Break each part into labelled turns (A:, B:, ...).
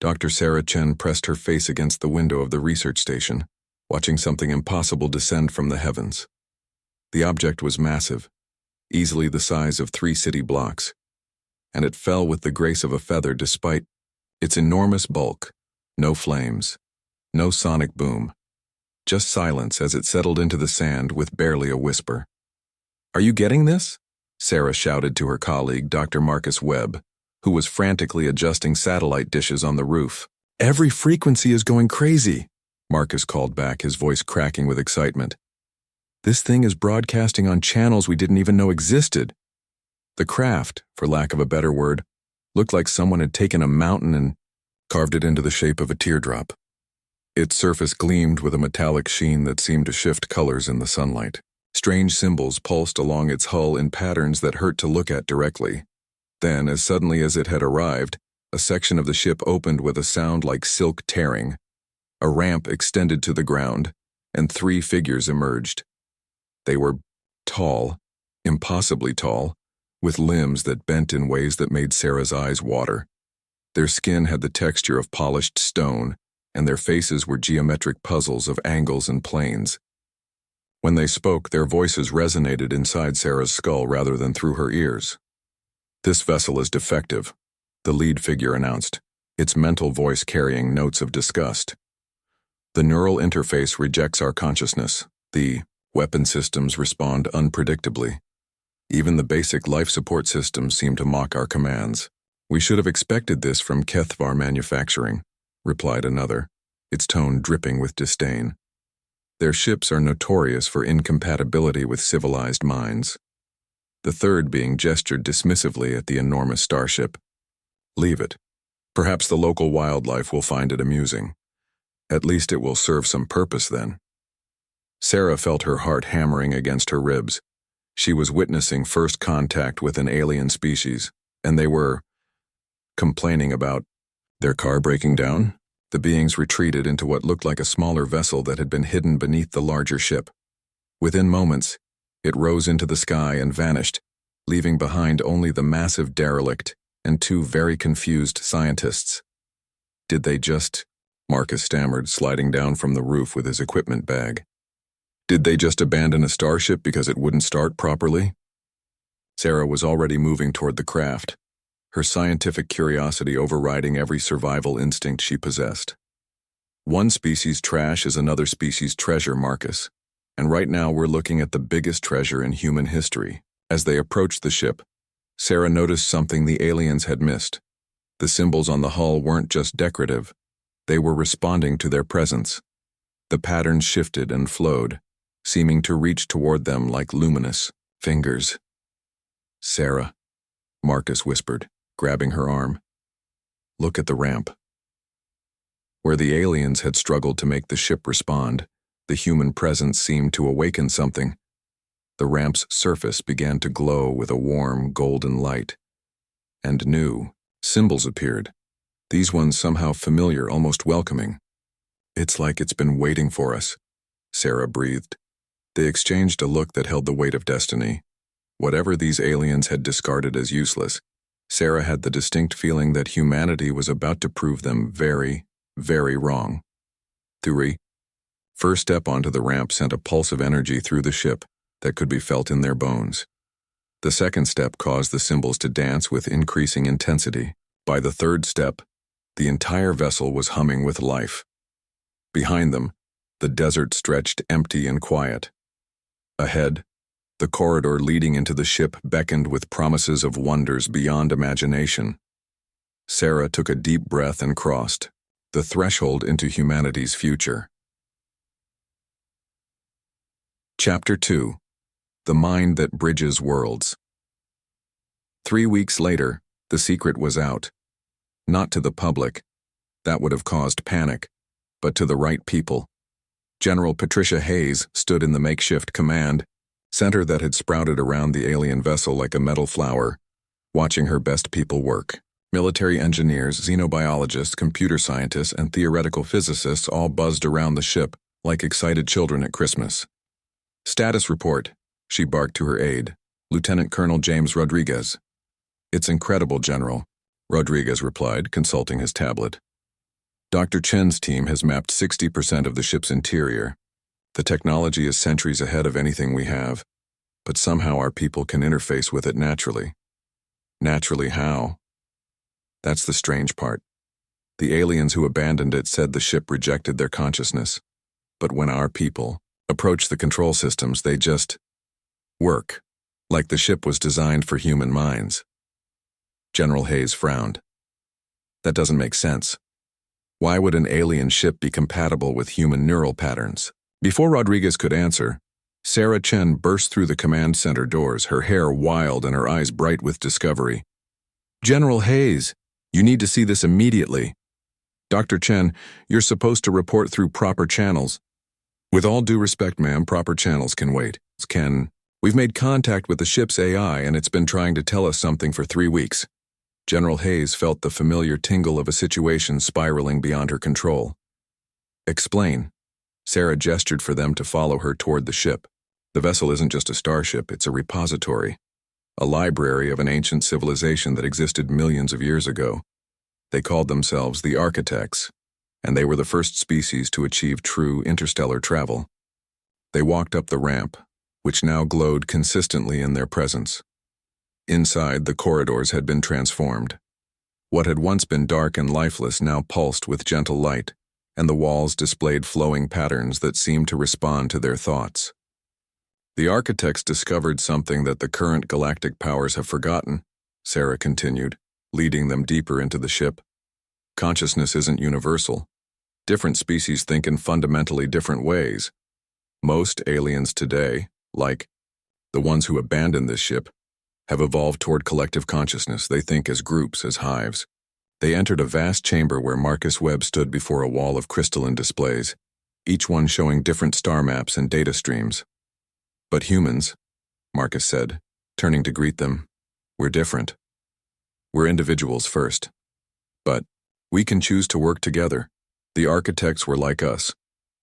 A: Dr. Sarah Chen pressed her face against the window of the research station, watching something impossible descend from the heavens. The object was massive, easily the size of 3 city blocks, and it fell with the grace of a feather despite its enormous bulk. No flames, no sonic boom, just silence as it settled into the sand with barely a whisper. "Are you getting this?" Sarah shouted to her colleague, Dr. Marcus Webb, who was frantically adjusting satellite dishes on the roof. "Every frequency is going crazy," Marcus called back, his voice cracking with excitement. "This thing is broadcasting on channels we didn't even know existed." The craft, for lack of a better word, looked like someone had taken a mountain and carved it into the shape of a teardrop. Its surface gleamed with a metallic sheen that seemed to shift colors in the sunlight. Strange symbols pulsed along its hull in patterns that hurt to look at directly. Then, as suddenly as it had arrived, a section of the ship opened with a sound like silk tearing. A ramp extended to the ground, and 3 figures emerged. They were tall, impossibly tall, with limbs that bent in ways that made Sarah's eyes water. Their skin had the texture of polished stone, and their faces were geometric puzzles of angles and planes. When they spoke, their voices resonated inside Sarah's skull rather than through her ears. "This vessel is defective," the lead figure announced, its mental voice carrying notes of disgust. "The neural interface rejects our consciousness. The weapon systems respond unpredictably. Even the basic life support systems seem to mock our commands." "We should have expected this from Kethvar Manufacturing," replied another, its tone dripping with disdain. "Their ships are notorious for incompatibility with civilized minds." The third being gestured dismissively at the enormous starship. "Leave it. Perhaps the local wildlife will find it amusing. At least it will serve some purpose then." Sarah felt her heart hammering against her ribs. She was witnessing first contact with an alien species, and they were complaining about their car breaking down. The beings retreated into what looked like a smaller vessel that had been hidden beneath the larger ship. Within moments, it rose into the sky and vanished, leaving behind only the massive derelict and 2 very confused scientists. "Did they just," Marcus stammered, sliding down from the roof with his equipment bag. "Did they just abandon a starship because it wouldn't start properly?" Sarah was already moving toward the craft, her scientific curiosity overriding every survival instinct she possessed. "One species' trash is another species' treasure, Marcus, and right now we're looking at the biggest treasure in human history." As they approached the ship, Sarah noticed something the aliens had missed. The symbols on the hull weren't just decorative, they were responding to their presence. The patterns shifted and flowed, seeming to reach toward them like luminous fingers. "Sarah," Marcus whispered, grabbing her arm. "Look at the ramp." Where the aliens had struggled to make the ship respond, the human presence seemed to awaken something. The ramp's surface began to glow with a warm, golden light. And new symbols appeared, these ones somehow familiar, almost welcoming. "It's like it's been waiting for us," Sarah breathed. They exchanged a look that held the weight of destiny. Whatever these aliens had discarded as useless, Sarah had the distinct feeling that humanity was about to prove them very, very wrong. 3. First step onto the ramp sent a pulse of energy through the ship that could be felt in their bones. The second step caused the symbols to dance with increasing intensity. By the third step, the entire vessel was humming with life. Behind them, the desert stretched empty and quiet. Ahead, the corridor leading into the ship beckoned with promises of wonders beyond imagination. Sarah took a deep breath and crossed the threshold into humanity's future. Chapter 2. The Mind That Bridges Worlds. 3 weeks later, the secret was out. Not to the public. That would have caused panic. But to the right people. General Patricia Hayes stood in the makeshift command center that had sprouted around the alien vessel like a metal flower, watching her best people work. Military engineers, xenobiologists, computer scientists, and theoretical physicists all buzzed around the ship like excited children at Christmas. "Status report," she barked to her aide, Lieutenant Colonel James Rodriguez. "It's incredible, General," Rodriguez replied, consulting his tablet. Dr. Chen's team has mapped 60% of the ship's interior. The technology is centuries ahead of anything we have, but somehow our people can interface with it naturally. Naturally how? That's the strange part. The aliens who abandoned it said the ship rejected their consciousness. But when our people approach the control systems, they just work, like the ship was designed for human minds. General Hayes frowned. That doesn't make sense. Why would an alien ship be compatible with human neural patterns? Before Rodriguez could answer, Sarah Chen burst through the command center doors, her hair wild and her eyes bright with discovery. General Hayes, you need to see this immediately. Dr. Chen, you're supposed to report through proper channels. With all due respect, ma'am, proper channels can wait. We've made contact with the ship's AI and it's been trying to tell us something for 3 weeks. General Hayes felt the familiar tingle of a situation spiraling beyond her control. Explain. Sarah gestured for them to follow her toward the ship. The vessel isn't just a starship, it's a repository. A library of an ancient civilization that existed millions of years ago. They called themselves the Architects, and they were the first species to achieve true interstellar travel. They walked up the ramp, which now glowed consistently in their presence. Inside, the corridors had been transformed. What had once been dark and lifeless now pulsed with gentle light, and the walls displayed flowing patterns that seemed to respond to their thoughts. The Architects discovered something that the current galactic powers have forgotten, Sarah continued, leading them deeper into the ship. Consciousness isn't universal. Different species think in fundamentally different ways. Most aliens today, like the ones who abandoned this ship, have evolved toward collective consciousness. They think as groups, as hives. They entered a vast chamber where Marcus Webb stood before a wall of crystalline displays, each one showing different star maps and data streams. But humans, Marcus said, turning to greet them, we're different. We're individuals first. But we can choose to work together. The Architects were like us.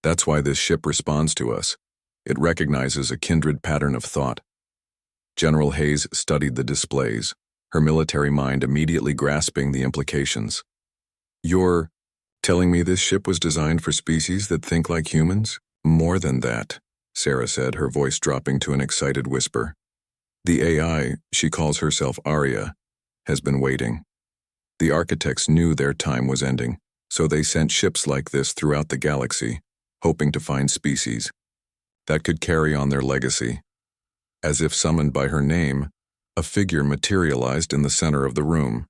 A: That's why this ship responds to us. It recognizes a kindred pattern of thought. General Hayes studied the displays, her military mind immediately grasping the implications. You're telling me this ship was designed for species that think like humans? More than that, Sarah said, her voice dropping to an excited whisper. The AI, she calls herself Aria, has been waiting. The Architects knew their time was ending, so they sent ships like this throughout the galaxy, hoping to find species that could carry on their legacy. As if summoned by her name, a figure materialized in the center of the room.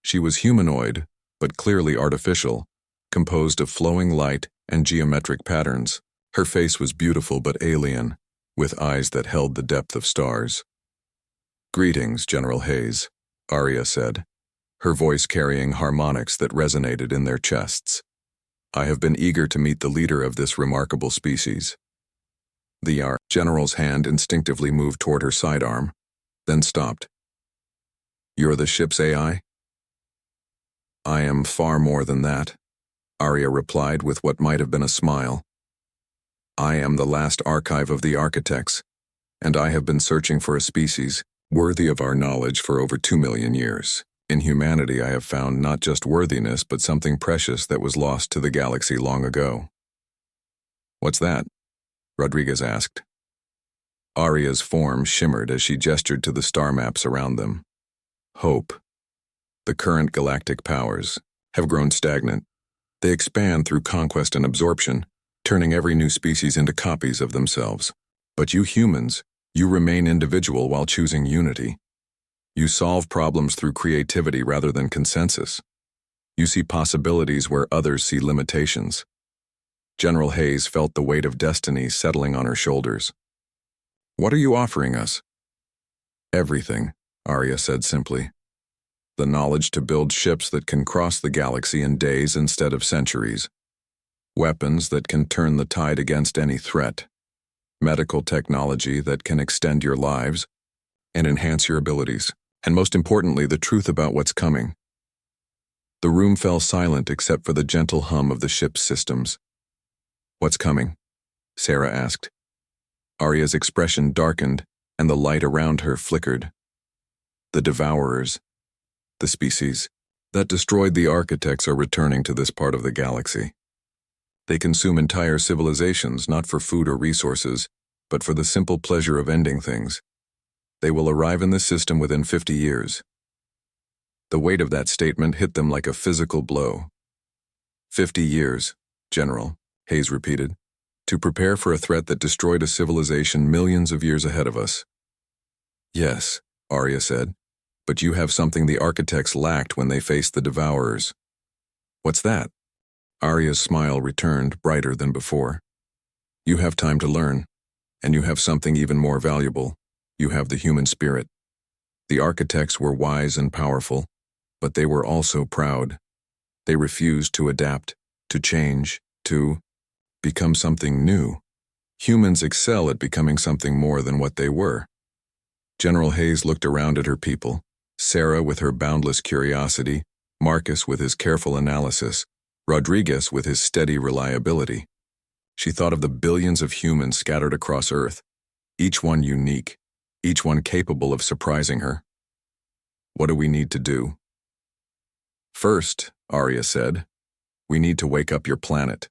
A: She was humanoid, but clearly artificial, composed of flowing light and geometric patterns. Her face was beautiful but alien, with eyes that held the depth of stars. Greetings, General Hayes, Aria said, her voice carrying harmonics that resonated in their chests. I have been eager to meet the leader of this remarkable species. The General's hand instinctively moved toward her sidearm, then stopped. You're the ship's AI? I am far more than that, Aria replied with what might have been a smile. I am the last archive of the Architects, and I have been searching for a species worthy of our knowledge for over 2 million years. In humanity, I have found not just worthiness, but something precious that was lost to the galaxy long ago. What's that? Rodriguez asked. Aria's form shimmered as she gestured to the star maps around them. Hope. The current galactic powers have grown stagnant. They expand through conquest and absorption, turning every new species into copies of themselves. But you humans, you remain individual while choosing unity. You solve problems through creativity rather than consensus. You see possibilities where others see limitations. General Hayes felt the weight of destiny settling on her shoulders. What are you offering us? Everything, Aria said simply. The knowledge to build ships that can cross the galaxy in days instead of centuries. Weapons that can turn the tide against any threat. Medical technology that can extend your lives and enhance your abilities. And most importantly, the truth about what's coming. The room fell silent except for the gentle hum of the ship's systems. What's coming? Sarah asked. Aria's expression darkened, and the light around her flickered. The Devourers. The species That destroyed the architects are returning to this part of the galaxy. They consume entire civilizations not for food or resources, but for the simple pleasure of ending things. They will arrive in this system within 50 years. The weight of that statement hit them like a physical blow. 50 years, General, Hayes repeated, to prepare for a threat that destroyed a civilization millions of years ahead of us. Yes, Arya said, but you have something the architects lacked when they faced the Devourers. What's that? Arya's smile returned, brighter than before. You have time to learn, and you have something even more valuable. You have the human spirit. The architects were wise and powerful, but they were also proud. They refused to adapt, to change, to become something new. Humans excel at becoming something more than what they were. General Hayes looked around at her people, Sarah with her boundless curiosity, Marcus with his careful analysis, Rodriguez with his steady reliability. She thought of the billions of humans scattered across Earth, each one unique, each one capable of surprising her. What do we need to do? First, Arya said, we need to wake up your planet.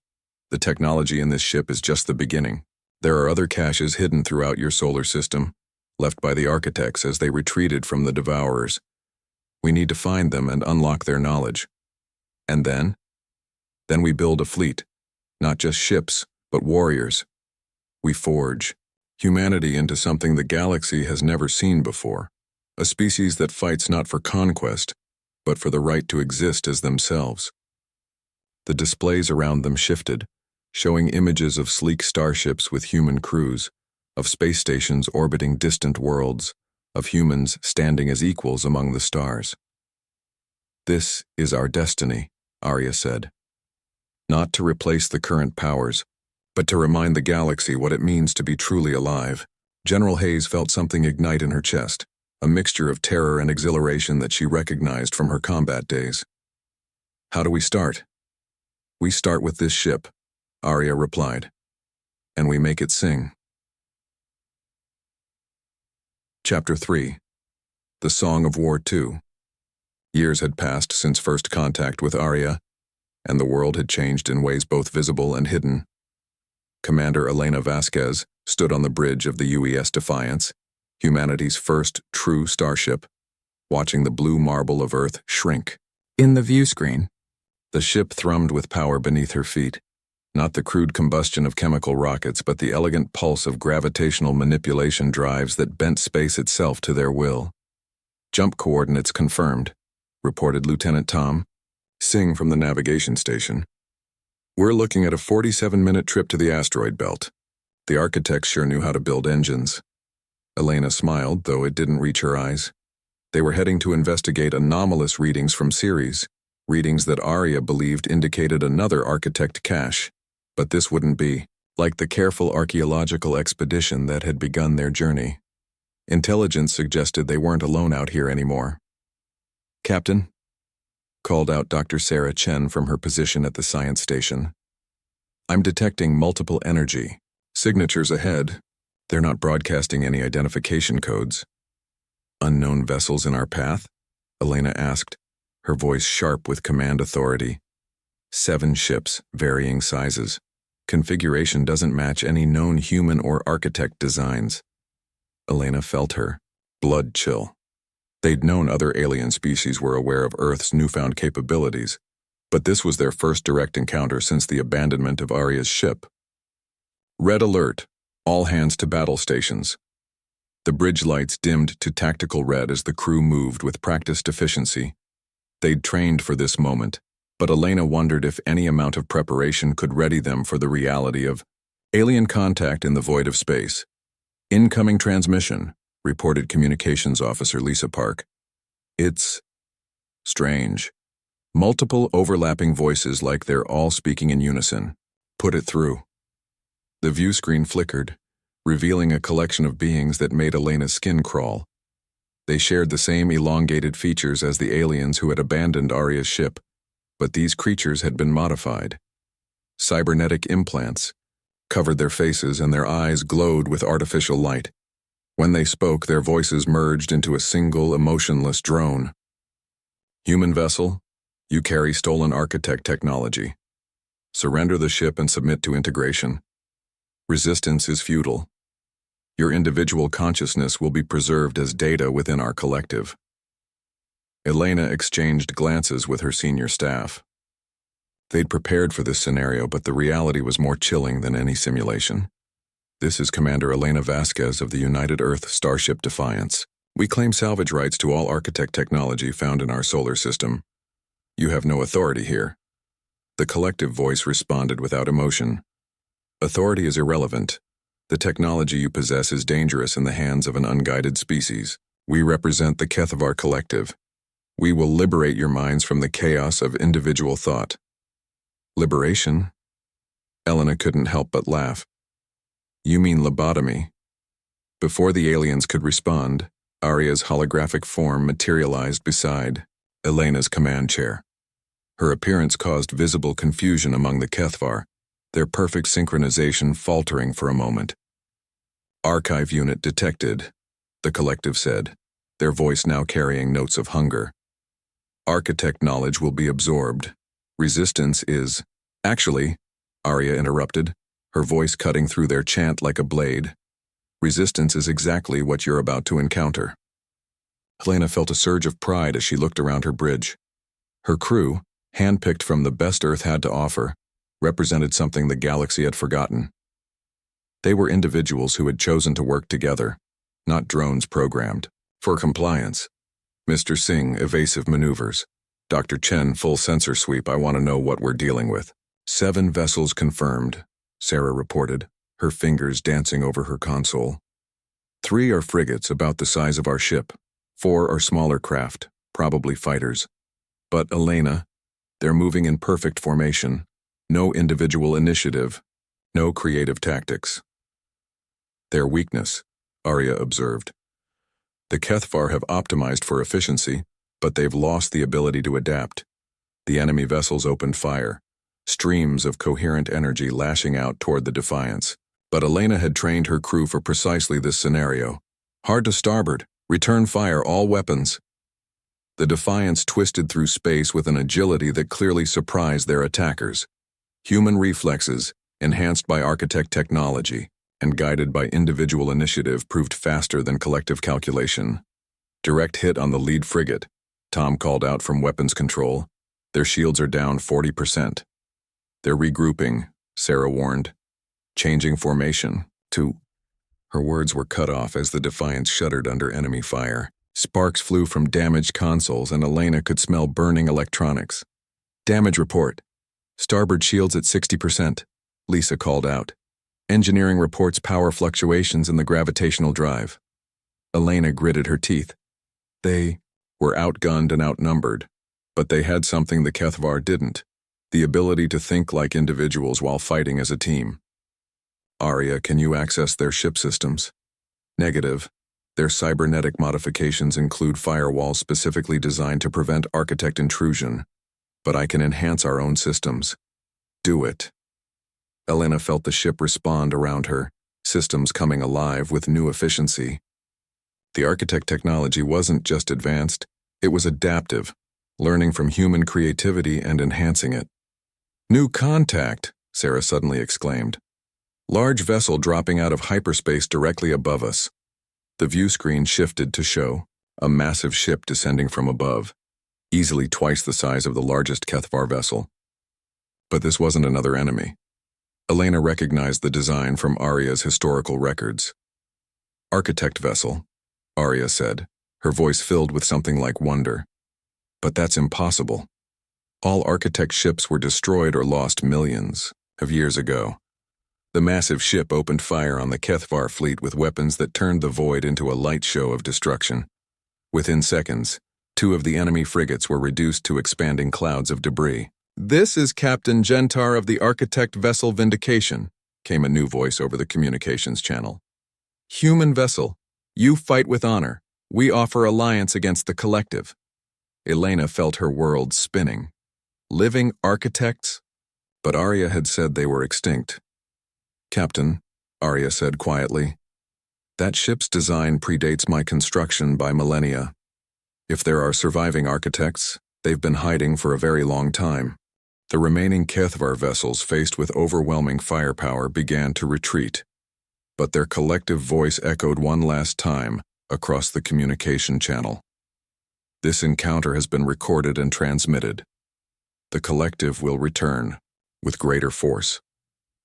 A: The technology in this ship is just the beginning. There are other caches hidden throughout your solar system, left by the architects as they retreated from the Devourers. We need to find them and unlock their knowledge. And then? Then we build a fleet, not just ships, but warriors. We forge humanity into something the galaxy has never seen before, a species that fights not for conquest, but for the right to exist as themselves. The displays around them shifted, showing images of sleek starships with human crews, of space stations orbiting distant worlds, of humans standing as equals among the stars. This is our destiny, Arya said. Not to replace the current powers, but to remind the galaxy what it means to be truly alive. General Hayes felt something ignite in her chest, a mixture of terror and exhilaration that she recognized from her combat days. How do we start? We start with this ship, Arya replied, and we make it sing. Chapter 3. The Song of War 2. Years had passed since first contact with Arya, and the world had changed in ways both visible and hidden. Commander Elena Vasquez stood on the bridge of the UES Defiance, humanity's first true starship, watching the blue marble of Earth shrink. In the view screen, the ship thrummed with power beneath her feet, not the crude combustion of chemical rockets, but the elegant pulse of gravitational manipulation drives that bent space itself to their will. Jump coordinates confirmed, reported Lieutenant Tom, Singh from the navigation station. We're looking at a 47-minute trip to the asteroid belt. The architects sure knew how to build engines. Elena smiled, though it didn't reach her eyes. They were heading to investigate anomalous readings from Ceres, readings that Arya believed indicated another architect cache. But this wouldn't be, like the careful archaeological expedition that had begun their journey. Intelligence suggested they weren't alone out here anymore. Captain, called out Dr. Sarah Chen from her position at the science station. I'm detecting multiple energy signatures ahead. They're not broadcasting any identification codes. Unknown vessels in our path? Elena asked, her voice sharp with command authority. 7 ships, varying sizes. Configuration doesn't match any known human or architect designs. Elena felt her blood chill. They'd known other alien species were aware of Earth's newfound capabilities, but this was their first direct encounter since the abandonment of Arya's ship. Red alert. All hands to battle stations. The bridge lights dimmed to tactical red as the crew moved with practiced efficiency. They'd trained for this moment, but Elena wondered if any amount of preparation could ready them for the reality of alien contact in the void of space. Incoming transmission, reported Communications Officer Lisa Park. It's strange. Multiple overlapping voices like they're all speaking in unison. Put it through. The view screen flickered, revealing a collection of beings that made Elena's skin crawl. They shared the same elongated features as the aliens who had abandoned Arya's ship, but these creatures had been modified. Cybernetic implants covered their faces and their eyes glowed with artificial light. When they spoke, their voices merged into a single emotionless drone. Human vessel, You carry stolen architect technology. Surrender the ship and submit to integration. Resistance is futile. Your individual consciousness will be preserved as data within our collective. Elena exchanged glances with her senior staff. They'd prepared for this scenario, but the reality was more chilling than any simulation. This is Commander Elena Vasquez of the United Earth Starship Defiance. We claim salvage rights to all architect technology found in our solar system. You have no authority here. The collective voice responded without emotion. Authority is irrelevant. The technology you possess is dangerous in the hands of an unguided species. We represent the Kethavar collective. We will liberate your minds from the chaos of individual thought. Liberation? Elena couldn't help but laugh. You mean lobotomy? Before the aliens could respond, Arya's holographic form materialized beside Elena's command chair. Her appearance caused visible confusion among the Kethavar, their perfect synchronization faltering for a moment. Archive unit detected, the collective said, their voice now carrying notes of hunger. Architect knowledge will be absorbed. Resistance is... Actually, Arya interrupted, her voice cutting through their chant like a blade. Resistance is exactly what you're about to encounter. Helena felt a surge of pride as she looked around her bridge. Her crew, handpicked from the best Earth had to offer, represented something the galaxy had forgotten. They were individuals who had chosen to work together, not drones programmed. For compliance. Mr. Singh, evasive maneuvers. Dr. Chen, full sensor sweep. I want to know what we're dealing with. 7 vessels confirmed, Sarah reported, her fingers dancing over her console. 3 are frigates about the size of our ship. 4 are smaller craft, probably fighters. But Elena, they're moving in perfect formation. No individual initiative, no creative tactics. Their weakness, Arya observed. The Kethavar have optimized for efficiency, but they've lost the ability to adapt. The enemy vessels opened fire, streams of coherent energy lashing out toward the Defiance. But Elena had trained her crew for precisely this scenario. Hard to starboard, return fire all weapons. The Defiance twisted through space with an agility that clearly surprised their attackers. Human reflexes, enhanced by architect technology, and guided by individual initiative proved faster than collective calculation. Direct hit on the lead frigate, Tom called out from weapons control. Their shields are down 40%. They're regrouping, Sarah warned. Changing formation, to... Her words were cut off as the Defiance shuddered under enemy fire. Sparks flew from damaged consoles and Elena could smell burning electronics. Damage report. Starboard shields at 60%, Lisa called out. Engineering reports power fluctuations in the gravitational drive. Elena gritted her teeth. They were outgunned and outnumbered, but they had something the Kethavar didn't, the ability to think like individuals while fighting as a team. Arya, can you access their ship systems? Negative. Their cybernetic modifications include firewalls specifically designed to prevent architect intrusion, but I can enhance our own systems. Do it. Elena felt the ship respond around her, systems coming alive with new efficiency. The architect technology wasn't just advanced, it was adaptive, learning from human creativity and enhancing it. New contact, Sarah suddenly exclaimed. Large vessel dropping out of hyperspace directly above us. The view screen shifted to show a massive ship descending from above, easily twice the size of the largest Kethavar vessel. But this wasn't another enemy. Elena recognized the design from Arya's historical records. Architect vessel, Arya said, her voice filled with something like wonder. But that's impossible. All architect ships were destroyed or lost millions of years ago. The massive ship opened fire on the Kethavar fleet with weapons that turned the void into a light show of destruction. Within seconds, 2 of the enemy frigates were reduced to expanding clouds of debris. This is Captain Gentar of the Architect Vessel Vindication, came a new voice over the communications channel. Human vessel, you fight with honor. We offer alliance against the collective. Elena felt her world spinning. Living architects? But Arya had said they were extinct. Captain, Arya said quietly, that ship's design predates my construction by millennia. If there are surviving architects, They've been hiding for a very long time. The remaining Kethvar vessels, faced with overwhelming firepower, began to retreat. But their collective voice echoed one last time across the communication channel. This encounter has been recorded and transmitted. The collective will return, with greater force.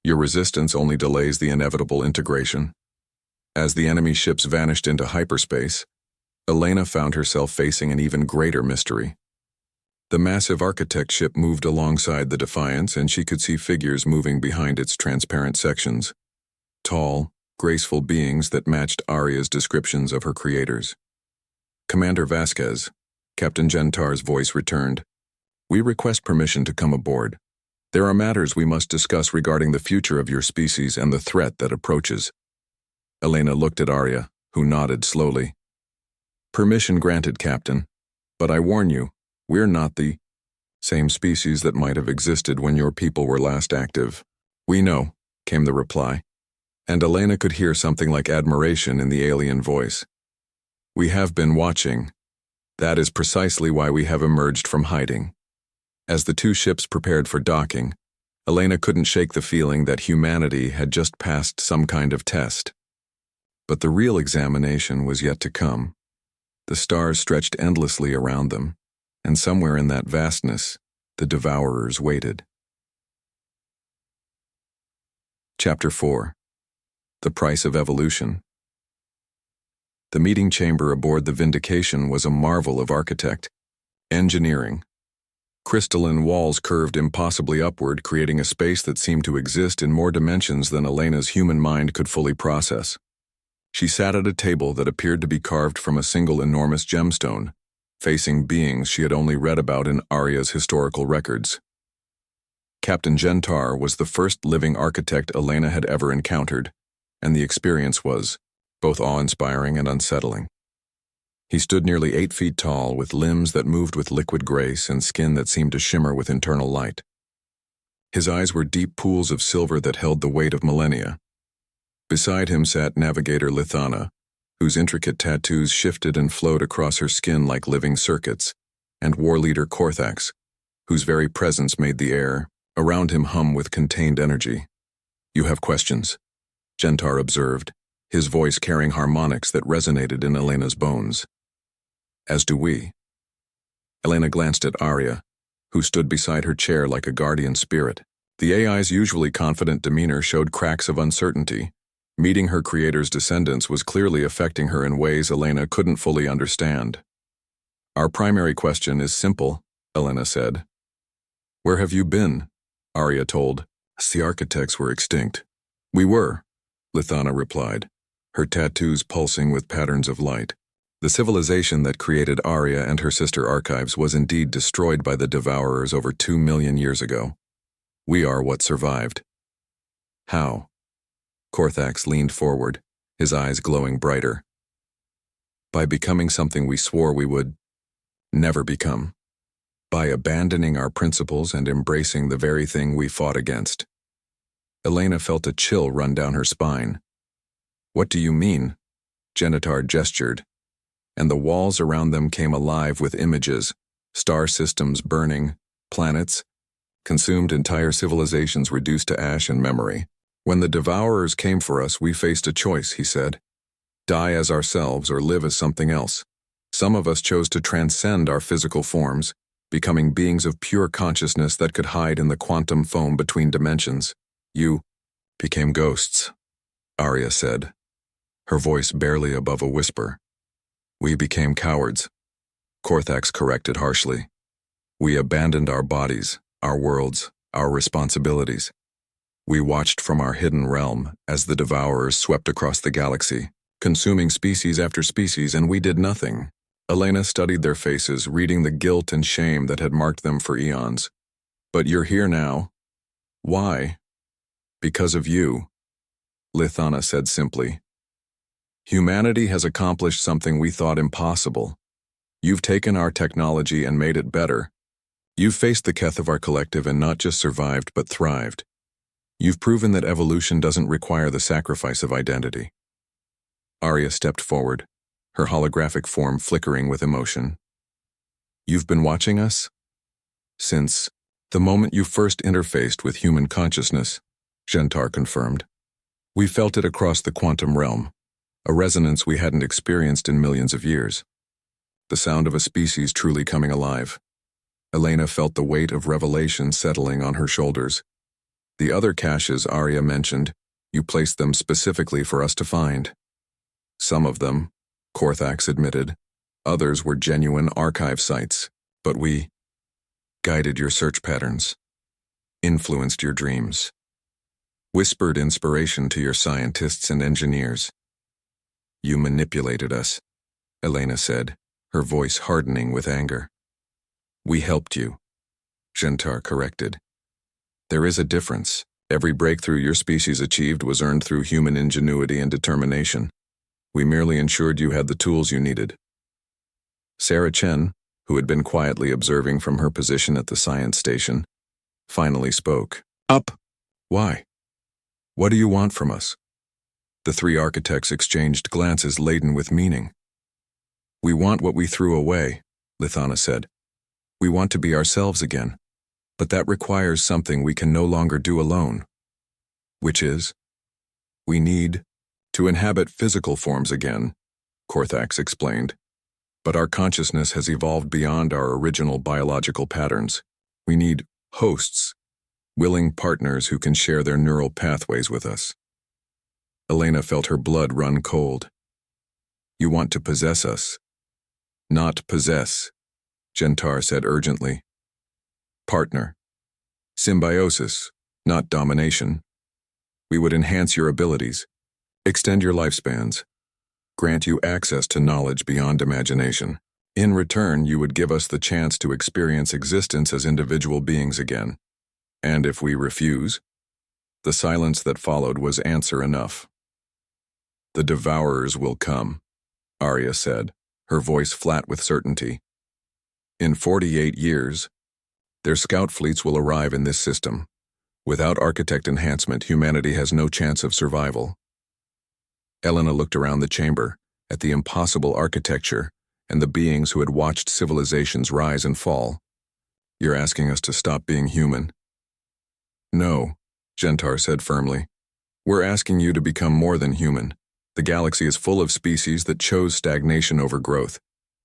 A: Your resistance only delays the inevitable integration. As the enemy ships vanished into hyperspace, Elena found herself facing an even greater mystery. The massive architect ship moved alongside the Defiance, and she could see figures moving behind its transparent sections. Tall, graceful beings that matched Aria's descriptions of her creators. "Commander Vasquez," Captain Gentar's voice returned. "We request permission to come aboard. There are matters we must discuss regarding the future of your species and the threat that approaches." Elena looked at Aria, who nodded slowly. "Permission granted, Captain. But I warn you, we're not the same species that might have existed when your people were last active." "We know," came the reply, and Elena could hear something like admiration in the alien voice. "We have been watching. That is precisely why we have emerged from hiding." As the two ships prepared for docking, Elena couldn't shake the feeling that humanity had just passed some kind of test. But the real examination was yet to come. The stars stretched endlessly around them, and somewhere in that vastness, the Devourers waited. Chapter 4. The Price of Evolution. The meeting chamber aboard the Vindication was a marvel of architect, engineering. Crystalline walls curved impossibly upward, creating a space that seemed to exist in more dimensions than Elena's human mind could fully process. She sat at a table that appeared to be carved from a single enormous gemstone, facing beings she had only read about in Aria's historical records. Captain Gentar was the first living architect Elena had ever encountered, and the experience was both awe-inspiring and unsettling. He stood nearly 8 feet tall, with limbs that moved with liquid grace and skin that seemed to shimmer with internal light. His eyes were deep pools of silver that held the weight of millennia. Beside him sat Navigator Lithana, whose intricate tattoos shifted and flowed across her skin like living circuits, and War Leader Korthax, whose very presence made the air around him hum with contained energy. "You have questions," Gentar observed, his voice carrying harmonics that resonated in Elena's bones. "As do we." Elena glanced at Aria, who stood beside her chair like a guardian spirit. The AI's usually confident demeanor showed cracks of uncertainty. Meeting her creator's descendants was clearly affecting her in ways Elena couldn't fully understand. "Our primary question is simple," Elena said. "Where have you been?" Aria told. "The architects were extinct." "We were," Lithana replied, her tattoos pulsing with patterns of light. "The civilization that created Aria and her sister archives was indeed destroyed by the Devourers over 2 million years ago. We are what survived." "How?" Korthax leaned forward, his eyes glowing brighter. "By becoming something we swore we would never become. By abandoning our principles and embracing the very thing we fought against." Elena felt a chill run down her spine. "What do you mean?" Genitar gestured, and the walls around them came alive with images, star systems burning, planets, consumed entire civilizations reduced to ash and memory. "When the Devourers came for us, we faced a choice," he said. "Die as ourselves or live as something else. Some of us chose to transcend our physical forms, becoming beings of pure consciousness that could hide in the quantum foam between dimensions. You became ghosts," Aria said, her voice barely above a whisper. "We became cowards," Korthax corrected harshly. "We abandoned our bodies, our worlds, our responsibilities. We watched from our hidden realm as the Devourers swept across the galaxy, consuming species after species, and we did nothing." Elena studied their faces, reading the guilt and shame that had marked them for eons. "But you're here now. Why?" "Because of you," Lithana said simply. "Humanity has accomplished something we thought impossible. You've taken our technology and made it better. You've faced the Kethvar collective and not just survived but thrived. You've proven that evolution doesn't require the sacrifice of identity." Aria stepped forward, her holographic form flickering with emotion. You've been watching us? Since the moment you first interfaced with human consciousness, Gentar confirmed. We felt it across the quantum realm, a resonance we hadn't experienced in millions of years. The sound of a species truly coming alive. Elena felt the weight of revelation settling on her shoulders. The other caches Arya mentioned, you placed them specifically for us to find. Some of them, Korthax admitted, others were genuine archive sites, but we guided your search patterns, influenced your dreams, whispered inspiration to your scientists and engineers. You manipulated us, Elena said, her voice hardening with anger. We helped you, Gentar corrected. There is a difference. Every breakthrough your species achieved was earned through human ingenuity and determination. We merely ensured you had the tools you needed. Sarah Chen, who had been quietly observing from her position at the science station, finally spoke. Up! Why? What do you want from us? The three architects exchanged glances laden with meaning. We want what we threw away, Lithana said. We want to be ourselves again, but that requires something we can no longer do alone. Which is? We need to inhabit physical forms again, Korthax explained. But our consciousness has evolved beyond our original biological patterns. We need hosts, willing partners who can share their neural pathways with us. Elena felt her blood run cold. You want to possess us. Not possess, Gentar said urgently. Partner. Symbiosis, not domination. We would enhance your abilities, extend your lifespans, grant you access to knowledge beyond imagination. In return, you would give us the chance to experience existence as individual beings again. And if we refuse, the silence that followed was answer enough. The Devourers will come, Arya said, her voice flat with certainty. In 48 years, their scout fleets will arrive in this system. Without architect enhancement, humanity has no chance of survival. Elena looked around the chamber, at the impossible architecture and the beings who had watched civilizations rise and fall. You're asking us to stop being human? No, Gentar said firmly. We're asking you to become more than human. The galaxy is full of species that chose stagnation over growth.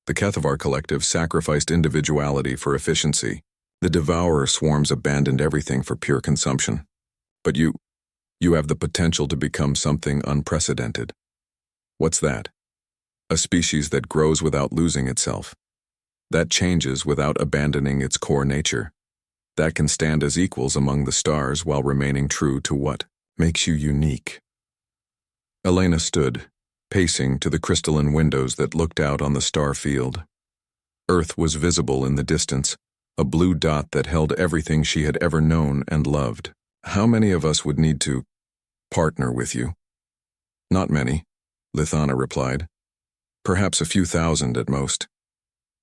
A: The Kethavar Collective sacrificed individuality for efficiency. The Devourer swarms abandoned everything for pure consumption. But you have the potential to become something unprecedented. What's that? A species that grows without losing itself. That changes without abandoning its core nature. That can stand as equals among the stars while remaining true to what makes you unique. Elena stood, pacing to the crystalline windows that looked out on the star field. Earth was visible in the distance, a blue dot that held everything she had ever known and loved. How many of us would need to partner with you? Not many, Lithana replied. Perhaps a few thousand at most.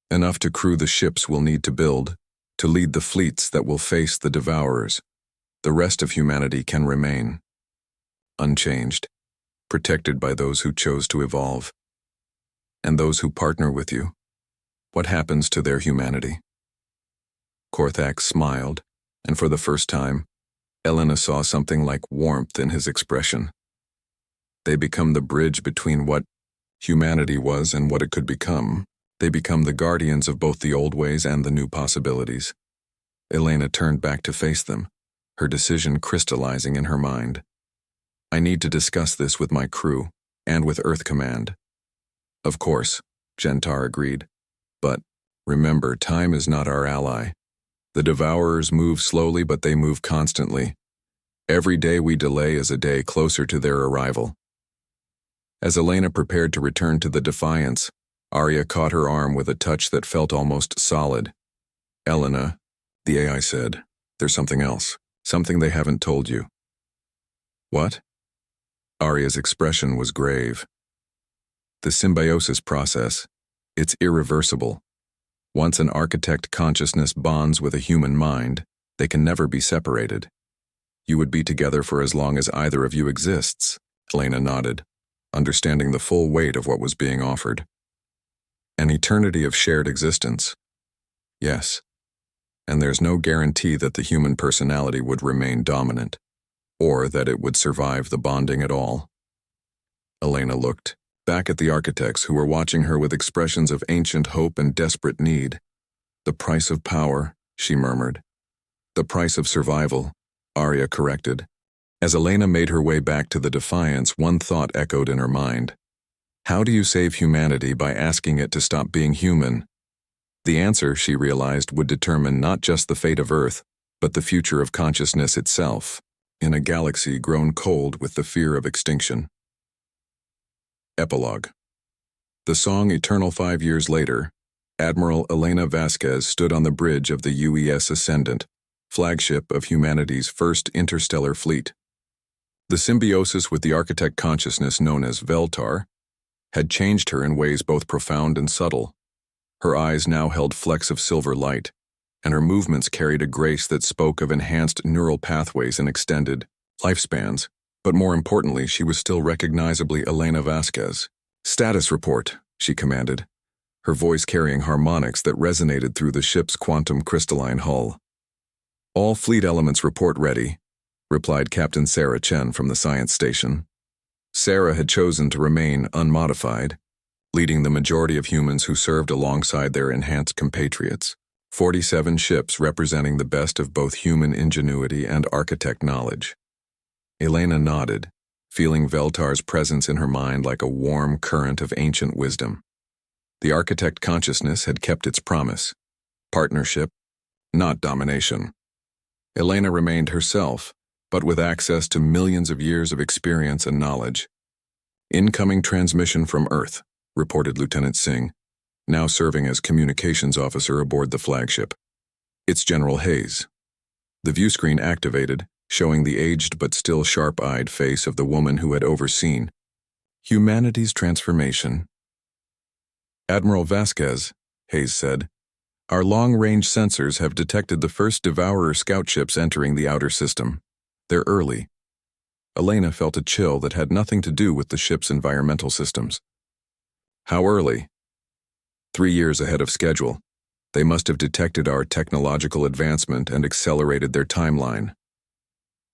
A: Enough to crew the ships we'll need to build, to lead the fleets that will face the Devourers. The rest of humanity can remain unchanged, protected by those who chose to evolve. And those who partner with you, what happens to their humanity? Korthax smiled, and for the first time, Elena saw something like warmth in his expression. They become the bridge between what humanity was and what it could become. They become the guardians of both the old ways and the new possibilities. Elena turned back to face them, her decision crystallizing in her mind. I need to discuss this with my crew, and with Earth Command. Of course, Gentar agreed. But, remember, time is not our ally. The Devourers move slowly, but they move constantly. Every day we delay is a day closer to their arrival. As Elena prepared to return to the Defiance, Arya caught her arm with a touch that felt almost solid. Elena, the AI said, there's something else, something they haven't told you. What? Arya's expression was grave. The symbiosis process, it's irreversible. Once an architect consciousness bonds with a human mind, they can never be separated. You would be together for as long as either of you exists, Elena nodded, understanding the full weight of what was being offered. An eternity of shared existence. Yes, and there's no guarantee that the human personality would remain dominant, or that it would survive the bonding at all. Elena looked back at the architects who were watching her with expressions of ancient hope and desperate need. The price of power, she murmured. The price of survival, Arya corrected. As Elena made her way back to the Defiance, one thought echoed in her mind. How do you save humanity by asking it to stop being human? The answer, she realized, would determine not just the fate of Earth, but the future of consciousness itself, in a galaxy grown cold with the fear of extinction. Epilogue. The song Eternal 5 years later, Admiral Elena Vasquez stood on the bridge of the UES Ascendant, flagship of humanity's first interstellar fleet. The symbiosis with the architect consciousness known as Veltar had changed her in ways both profound and subtle. Her eyes now held flecks of silver light, and her movements carried a grace that spoke of enhanced neural pathways and extended lifespans. But more importantly, she was still recognizably Elena Vasquez. Status report, she commanded, her voice carrying harmonics that resonated through the ship's quantum crystalline hull. All fleet elements report ready, replied Captain Sarah Chen from the science station. Sarah had chosen to remain unmodified, leading the majority of humans who served alongside their enhanced compatriots, 47 ships representing the best of both human ingenuity and architect knowledge. Elena nodded, feeling Veltar's presence in her mind like a warm current of ancient wisdom. The architect consciousness had kept its promise. Partnership, not domination. Elena remained herself, but with access to millions of years of experience and knowledge. Incoming transmission from Earth, reported Lieutenant Singh, now serving as communications officer aboard the flagship. It's General Hayes. The viewscreen activated, showing the aged but still sharp-eyed face of the woman who had overseen humanity's transformation. Admiral Vasquez, Hayes said, our long-range sensors have detected the first Devourer scout ships entering the outer system. They're early. Elena felt a chill that had nothing to do with the ship's environmental systems. How early? 3 years ahead of schedule. They must have detected our technological advancement and accelerated their timeline.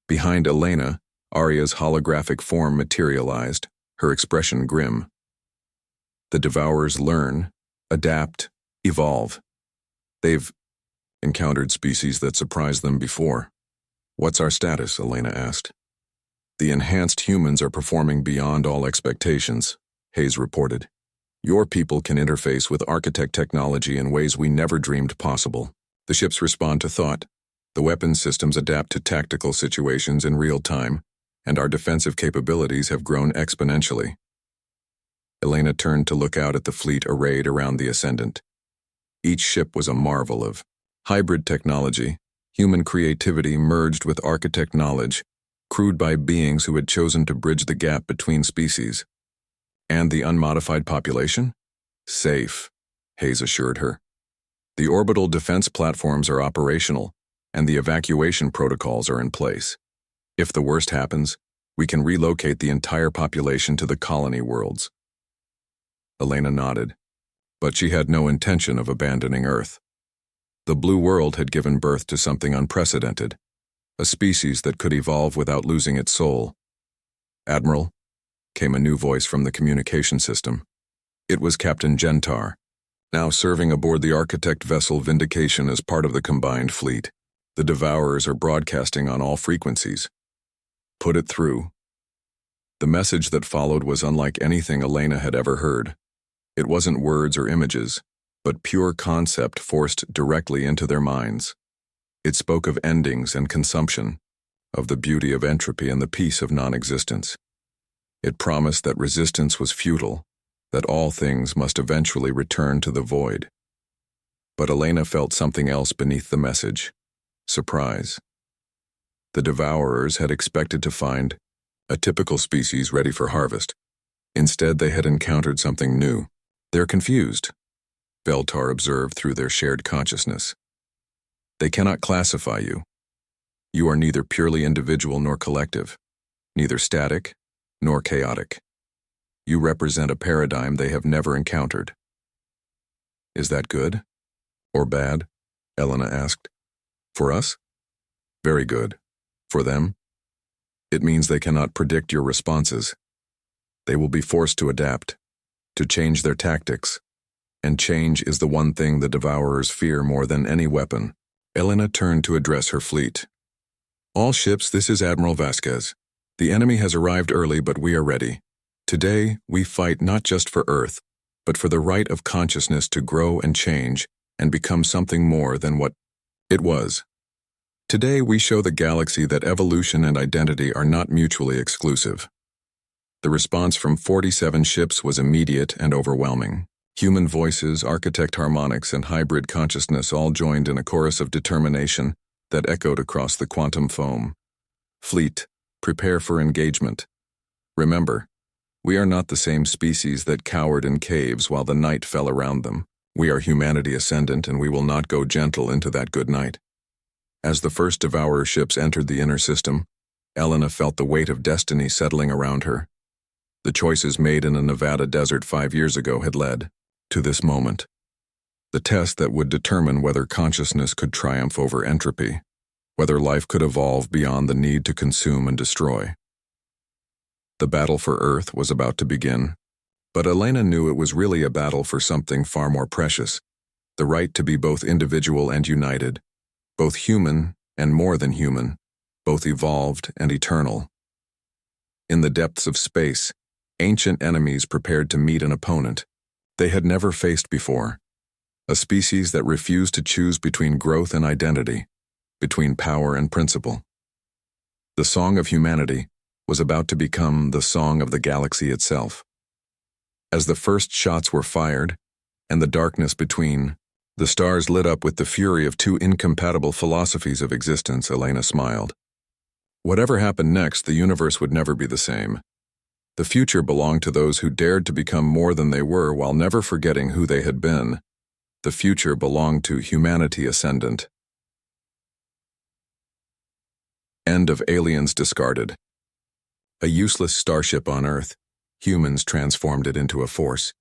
A: Behind Elena, Arya's holographic form materialized, her expression grim. The Devourers learn, adapt, evolve. They've encountered species that surprised them before. What's our status? Elena asked. The enhanced humans are performing beyond all expectations, Hayes reported. Your people can interface with architect technology in ways we never dreamed possible. The ships respond to thought. The weapons systems adapt to tactical situations in real time, and our defensive capabilities have grown exponentially. Elena turned to look out at the fleet arrayed around the Ascendant. Each ship was a marvel of hybrid technology, human creativity merged with architect knowledge, crewed by beings who had chosen to bridge the gap between species. And the unmodified population? Safe, Hayes assured her. The orbital defense platforms are operational, and the evacuation protocols are in place. If the worst happens, we can relocate the entire population to the colony worlds. Elena nodded, but she had no intention of abandoning Earth. The Blue World had given birth to something unprecedented, a species that could evolve without losing its soul. Admiral, came a new voice from the communication system. It was Captain Gentar, now serving aboard the architect vessel Vindication as part of the combined fleet. The Devourers are broadcasting on all frequencies. Put it through. The message that followed was unlike anything Elena had ever heard. It wasn't words or images, but pure concept forced directly into their minds. It spoke of endings and consumption, of the beauty of entropy and the peace of non-existence. It promised that resistance was futile, that all things must eventually return to the void. But Elena felt something else beneath the message. Surprise. The Devourers had expected to find a typical species ready for harvest. Instead, they had encountered something new. They're confused, Veltar observed through their shared consciousness. They cannot classify you. You are neither purely individual nor collective, neither static nor chaotic. You represent a paradigm they have never encountered. Is that good or bad? Elena asked. For us? Very good. For them? It means they cannot predict your responses. They will be forced to adapt, to change their tactics. And change is the one thing the Devourers fear more than any weapon. Elena turned to address her fleet. All ships, this is Admiral Vasquez. The enemy has arrived early, but we are ready. Today, we fight not just for Earth, but for the right of consciousness to grow and change and become something more than what it was. Today, we show the galaxy that evolution and identity are not mutually exclusive. The response from 47 ships was immediate and overwhelming. Human voices, architect harmonics, and hybrid consciousness all joined in a chorus of determination that echoed across the quantum foam. Fleet, prepare for engagement. Remember, we are not the same species that cowered in caves while the night fell around them. We are humanity ascendant, and we will not go gentle into that good night. As the first Devourer ships entered the inner system, Elena felt the weight of destiny settling around her. The choices made in a Nevada desert 5 years ago had led to this moment. The test that would determine whether consciousness could triumph over entropy, whether life could evolve beyond the need to consume and destroy. The battle for Earth was about to begin, but Elena knew it was really a battle for something far more precious, the right to be both individual and united, both human and more than human, both evolved and eternal. In the depths of space, ancient enemies prepared to meet an opponent they had never faced before, a species that refused to choose between growth and identity, between power and principle. The song of humanity was about to become the song of the galaxy itself. As the first shots were fired, and the darkness between the stars lit up with the fury of two incompatible philosophies of existence, Elena smiled. Whatever happened next, the universe would never be the same. The future belonged to those who dared to become more than they were while never forgetting who they had been. The future belonged to humanity ascendant. End of Aliens Discarded. A useless starship on Earth, humans transformed it into a force.